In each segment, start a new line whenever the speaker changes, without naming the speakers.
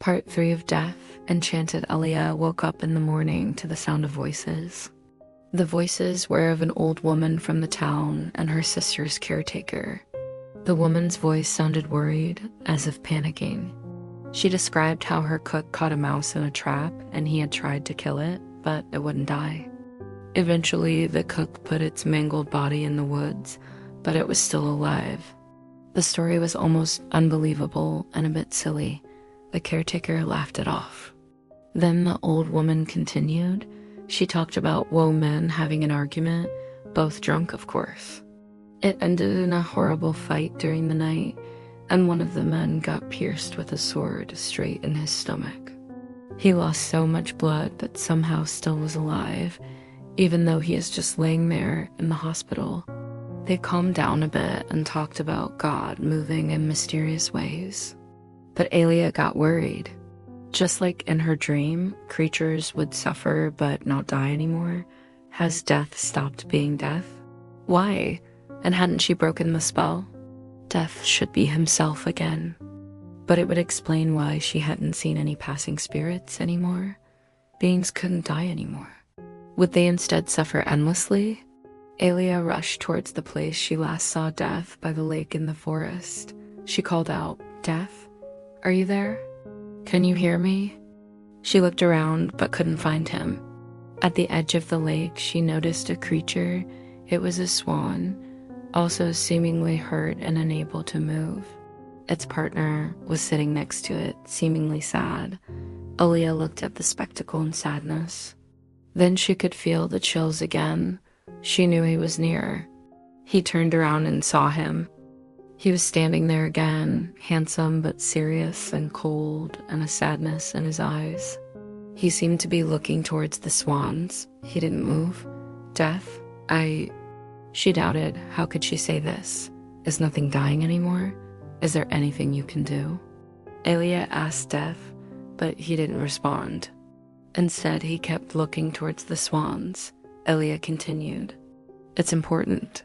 Part 3 of Death. Enchanted Elia woke up in the morning to the sound of voices. The voices were of an old woman from the town and her sister's caretaker. The woman's voice sounded worried, as if panicking. She described how her cook caught a mouse in a trap and he had tried to kill it, but it wouldn't die. Eventually, the cook put its mangled body in the woods, but it was still alive. The story was almost unbelievable and a bit silly. The caretaker laughed it off. Then the old woman continued. She talked about woe men having an argument, both drunk, of course. It ended in a horrible fight during the night, and one of the men got pierced with a sword straight in his stomach. He lost so much blood but somehow still was alive, even though he is just laying there in the hospital. They calmed down a bit and talked about God moving in mysterious ways. But Elia got worried. Just like in her dream, creatures would suffer but not die anymore. Has death stopped being death? Why? And hadn't she broken the spell? Death should be himself again. But it would explain why she hadn't seen any passing spirits anymore. Beings couldn't die anymore. Would they instead suffer endlessly? Elia rushed towards the place she last saw Death by the lake in the forest. She called out, "Death? Are you there? Can you hear me?" She looked around but couldn't find him. At the edge of the lake, she noticed a creature. It was a swan, also seemingly hurt and unable to move. Its partner was sitting next to it, seemingly sad. Elia looked at the spectacle in sadness. Then she could feel the chills again. She knew he was near. He turned around and saw him. He was standing there again, handsome but serious and cold, and a sadness in his eyes. He seemed to be looking towards the swans. He didn't move. "Death? She doubted. How could she say this? Is nothing dying anymore? Is there anything you can do? Elia asked Death, but he didn't respond. Instead, he kept looking towards the swans. Elia continued, "It's important.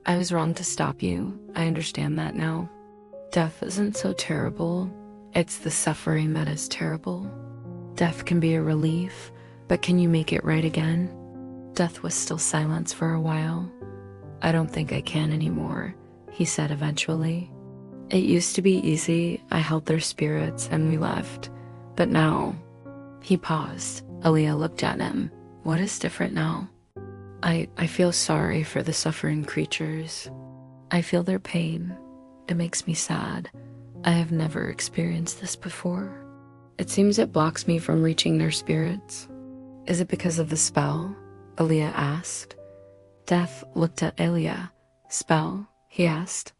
I was wrong to stop you. I understand that now. Death isn't so terrible. It's the suffering that is terrible. Death can be a relief, but can you make it right again?" Death was still silent for a while. "I don't think I can anymore," he said eventually. "It used to be easy. I helped their spirits and we left. But now..." He paused. Elia looked at him. "What is different now?" I feel sorry for the suffering creatures. I feel their pain. It makes me sad. I have never experienced this before. It seems it blocks me from reaching their spirits." "Is it because of the spell?" Elia asked. Death looked at Elia. "Spell?" he asked.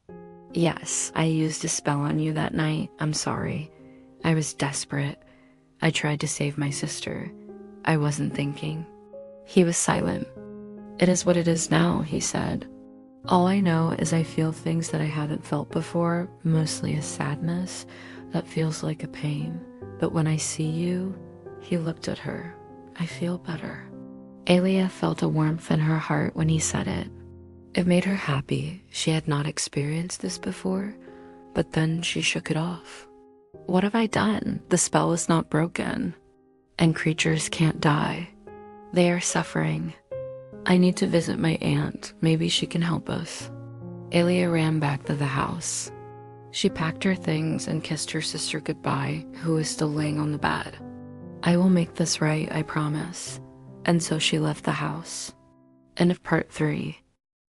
"Yes, I used a spell on you that night. I'm sorry. I was desperate. I tried to save my sister. I wasn't thinking." He was silent. "It is what it is now," he said. "All I know is I feel things that I hadn't felt before, mostly a sadness that feels like a pain. But when I see you," he looked at her, "I feel better." Elia felt a warmth in her heart when he said it. It made her happy. She had not experienced this before, but then she shook it off. "What have I done? The spell is not broken. And creatures can't die. They are suffering. I need to visit my aunt. Maybe she can help us." Elia ran back to the house. She packed her things and kissed her sister goodbye, who was still laying on the bed. "I will make this right, I promise." And so she left the house. End of part 3.